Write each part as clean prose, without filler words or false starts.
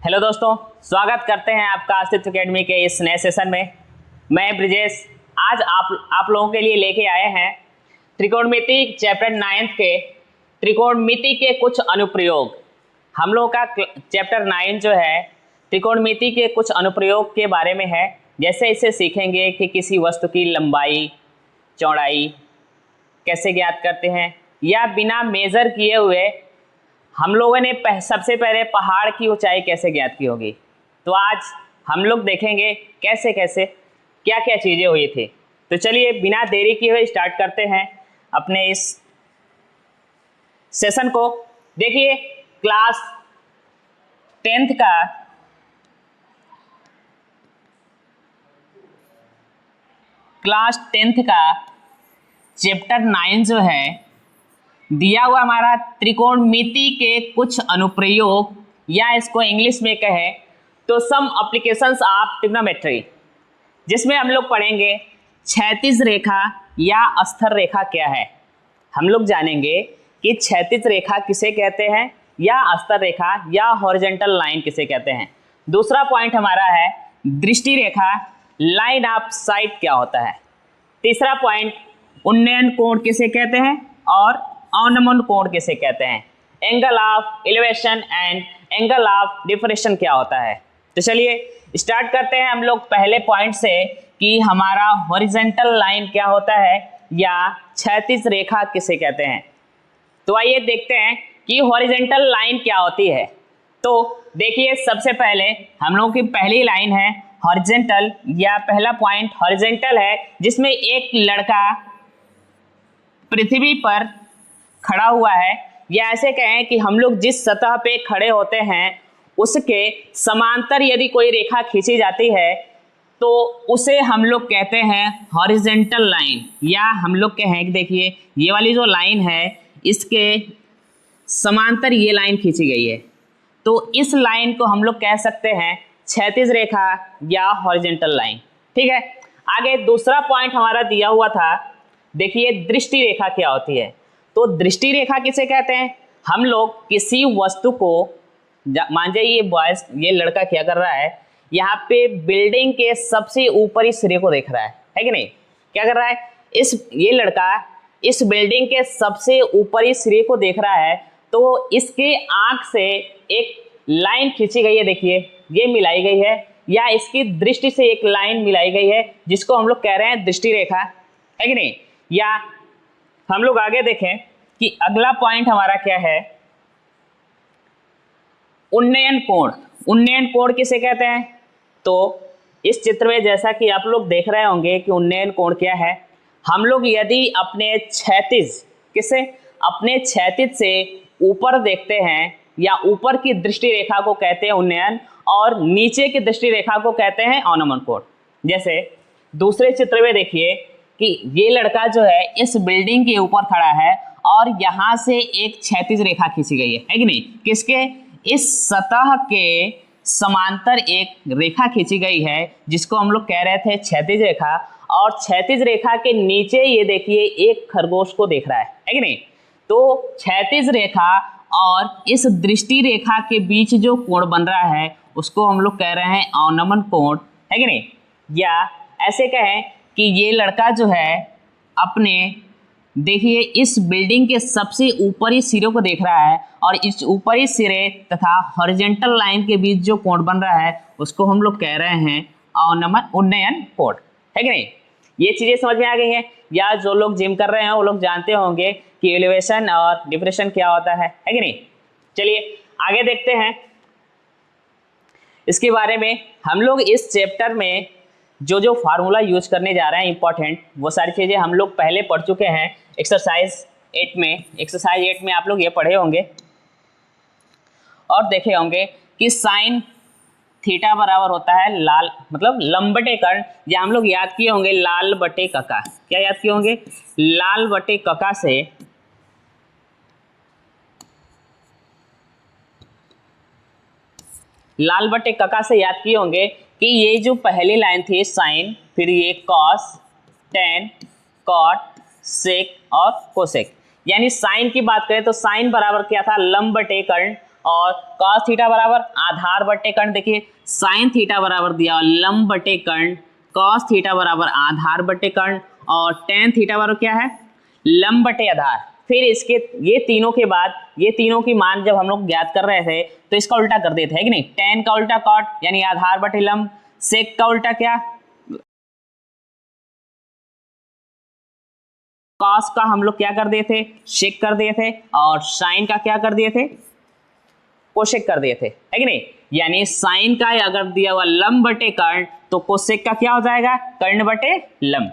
Hello दोस्तों, स्वागत करते हैं आपका अस्तित्व अकेडमी के इस नए सेशन में। मैं ब्रिजेश आज आप लोगों के लिए लेके आए हैं त्रिकोणमिति चैप्टर 9 के त्रिकोणमिति के कुछ अनुप्रयोग। हम लोगों का चैप्टर 9 जो है त्रिकोणमिति के कुछ अनुप्रयोग के बारे में है। जैसे इसे सीखेंगे कि किसी वस्तु की लंबाई चौड़ाई कैसे ज्ञात करते हैं, या बिना मेज़र किए हुए हम लोगों ने सबसे पहले पहाड़ की ऊंचाई कैसे ज्ञात की होगी। तो आज हम लोग देखेंगे कैसे कैसे क्या क्या चीज़ें हुई थी। तो चलिए बिना देरी किए हुए स्टार्ट करते हैं अपने इस सेशन को। देखिए क्लास 10th का चैप्टर 9 जो है दिया हुआ हमारा त्रिकोणमिति के कुछ अनुप्रयोग, या इसको इंग्लिश में कहें तो सम एप्लीकेशंस ऑफ ट्रिग्नोमेट्री, जिसमें हम लोग पढ़ेंगे क्षैतिज रेखा या अस्तर रेखा क्या है। हम लोग जानेंगे कि क्षैतिज रेखा किसे कहते हैं या अस्तर रेखा या हॉरिजॉन्टल लाइन किसे कहते हैं। दूसरा पॉइंट हमारा है दृष्टि रेखा, लाइन ऑफ साइट क्या होता है। तीसरा पॉइंट उन्नयन कोण किसे कहते हैं और अवनमन कोण किसे कहते हैं। Angle of elevation and angle of डिफरेंशन क्या होता है। तो चलिए स्टार्ट करते हैं हम लोग पहले पॉइंट से कि हमारा हॉरिजॉन्टल लाइन क्या होता है या क्षैतिज रेखा किसे कहते हैं। तो आइए देखते हैं कि हॉरिजॉन्टल लाइन क्या होती है। तो देखिए सबसे पहले हम लोगों की पहली लाइन है हॉरिजॉन्टल, या पहला पॉइंट हॉरिजॉन्टल है, जिसमें एक लड़का पृथ्वी पर खड़ा हुआ है, या ऐसे कहें कि हम लोग जिस सतह पे खड़े होते हैं उसके समांतर यदि कोई रेखा खींची जाती है तो उसे हम लोग कहते हैं हॉरिजॉन्टल लाइन। या हम लोग कहें कि देखिए ये वाली जो लाइन है इसके समांतर ये लाइन खींची गई है, तो इस लाइन को हम लोग कह सकते हैं क्षैतिज रेखा या हॉरिजॉन्टल लाइन। ठीक है, आगे दूसरा पॉइंट हमारा दिया हुआ था, देखिए दृष्टि रेखा क्या होती है। तो दृष्टि रेखा किसे कहते हैं। हम लोग किसी वस्तु को, मान जाइए ये लड़का क्या कर रहा है, यहाँ पे बिल्डिंग के सबसे ऊपरी सिरे को देख रहा है कि नहीं। क्या कर रहा है ये लड़का इस बिल्डिंग के सबसे ऊपरी सिरे को देख रहा है, तो इसके आंख से एक लाइन खींची गई है, देखिए ये मिलाई गई है, या इसकी दृष्टि से एक लाइन मिलाई गई है, जिसको हम लोग कह रहे हैं दृष्टि रेखा, है कि नहीं। या हम लोग आगे देखें कि अगला पॉइंट हमारा क्या है, उन्नयन कोण। उन्नयन कोण किसे कहते हैं। तो इस चित्र में जैसा कि आप लोग देख रहे होंगे कि उन्नयन कोण क्या है। हम लोग यदि अपने क्षैतिज से ऊपर देखते हैं, या ऊपर की दृष्टि रेखा को कहते हैं उन्नयन, और नीचे की दृष्टि रेखा को कहते हैं अवनमन कोण। जैसे दूसरे चित्र में देखिए कि ये लड़का जो है इस बिल्डिंग के ऊपर खड़ा है और यहाँ से एक क्षैतिज रेखा खींची गई है कि नहीं। किसके, इस सतह के समांतर एक रेखा खींची गई है, जिसको हम लोग कह रहे थे क्षैतिज रेखा। और क्षैतिज रेखा के नीचे ये देखिए एक खरगोश को देख रहा है कि नहीं। तो क्षैतिज रेखा और इस दृष्टि रेखा के बीच जो कोण बन रहा है उसको हम लोग कह रहे हैं अवनमन कोण, है कि नहीं। या ऐसे कहें कि ये लड़का जो है अपने, देखिए इस बिल्डिंग के सबसे ऊपरी सिरे को देख रहा है, और इस ऊपरी सिरे तथा हॉरिजॉन्टल लाइन के बीच जो कोण बन रहा है उसको हम लोग कह रहे हैं उन्नयन कोण, है कि नहीं। ये चीज़ें समझ में आ गई हैं। या जो लोग जिम कर रहे हैं वो लोग जानते होंगे कि एलिवेशन और डिप्रेशन क्या होता है कि नहीं। चलिए आगे देखते हैं इसके बारे में। हम लोग इस चैप्टर में जो फार्मूला यूज करने जा रहे हैं इंपॉर्टेंट, वो सारी चीज़ें हम लोग पहले पढ़ चुके हैं एक्सरसाइज 8 में आप लोग ये पढ़े होंगे और देखे होंगे कि साइन थीटा बराबर होता है लाल, मतलब लंब बटे कर्ण, या हम लोग याद किए होंगे लाल बटे कका। क्या याद किए होंगे, लाल बटे कका से याद किए होंगे कि ये जो पहली लाइन थी साइन, फिर ये कॉस, टेन, कॉट, सेक और कोसेक। यानी साइन की बात करें तो साइन बराबर क्या था, लंब बटे कर्ण, और cos थीटा बराबर आधार बटे कर्ण, देखिए sin थीटा बराबर दिया हुआ लंब बटे कर्ण, cos थीटा बराबर आधार बटे कर्ण और tan थीटा बराबर क्या है, लंब बटे आधार। फिर इसके ये तीनों के बाद ये तीनों की मान जब हम लोग ज्ञात कर रहे थे तो इसका उल्टा कर देते हैं कि नहीं, tan का उल्टा cot यानी आधार बटे लंब, sec का उल्टा क्या, cos का हम लोग क्या कर दिए थे, sec कर दिए थे और sin का क्या कर दिए थे, कोशेक कर दिए थे, है कि नहीं। यानी साइन का अगर दिया हुआ लंब बटे कर्ण तो कोशेक का क्या हो जाएगा, कर्ण बटे लंब।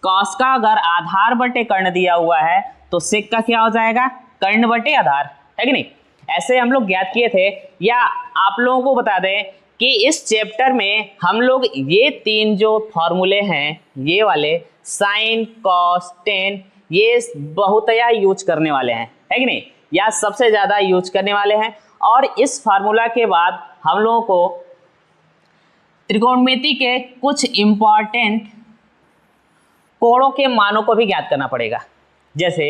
कॉस का अगर आधार बटे कर्ण दिया हुआ है तो सेक का क्या हो जाएगा, कर्ण बटे आधार, है कि नहीं। ऐसे हम लोग ज्ञात किए थे। या आप लोगों को बता दें कि इस चैप्टर में हम लोग ये तीन जो फॉर्मूले हैं ये वाले साइन कॉस टेन ये बहुतया यूज करने वाले हैं, है कि नहीं, या सबसे ज़्यादा यूज करने वाले हैं। और इस फार्मूला के बाद हम लोगों को त्रिकोणमिति के कुछ इंपॉर्टेंट कोणों के मानों को भी ज्ञात करना पड़ेगा। जैसे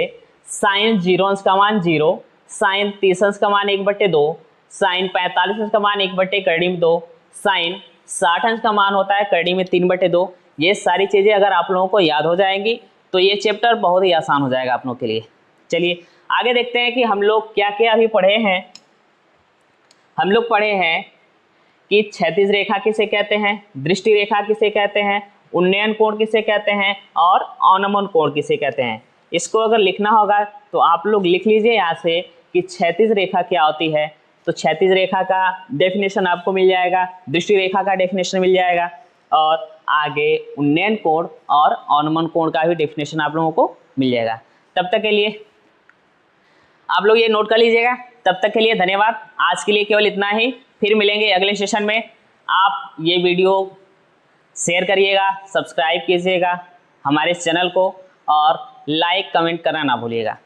साइन 0 अंश का मान 0, साइन 30 अंश का मान 1/2, साइन 45 अंश का मान 1/2, साइन 60 अंश का मान होता है 3/2। ये सारी चीज़ें अगर आप लोगों को याद हो जाएंगी तो ये चैप्टर बहुत ही आसान हो जाएगा आप लोगों के लिए। चलिए आगे देखते हैं कि हम लोग क्या क्या अभी पढ़े हैं। हम लोग पढ़े हैं कि क्षैतिज रेखा किसे कहते हैं, दृष्टि रेखा किसे कहते हैं, उन्नयन कोण किसे कहते हैं और अवनमन कोण किसे कहते हैं। इसको अगर लिखना होगा तो आप लोग लिख लीजिए यहाँ से कि क्षैतिज रेखा क्या होती है। तो क्षैतिज रेखा का डेफिनेशन आपको मिल जाएगा, दृष्टि रेखा का डेफिनेशन मिल जाएगा और आगे उन्नयन कोण और अवनमन कोण का भी डेफिनेशन आप लोगों को मिल जाएगा। तब तक के लिए आप लोग ये नोट कर लीजिएगा। तब तक के लिए धन्यवाद। आज के लिए केवल इतना ही, फिर मिलेंगे अगले सेशन में। आप ये वीडियो शेयर करिएगा, सब्सक्राइब कीजिएगा हमारे चैनल को और लाइक कमेंट करना ना भूलिएगा।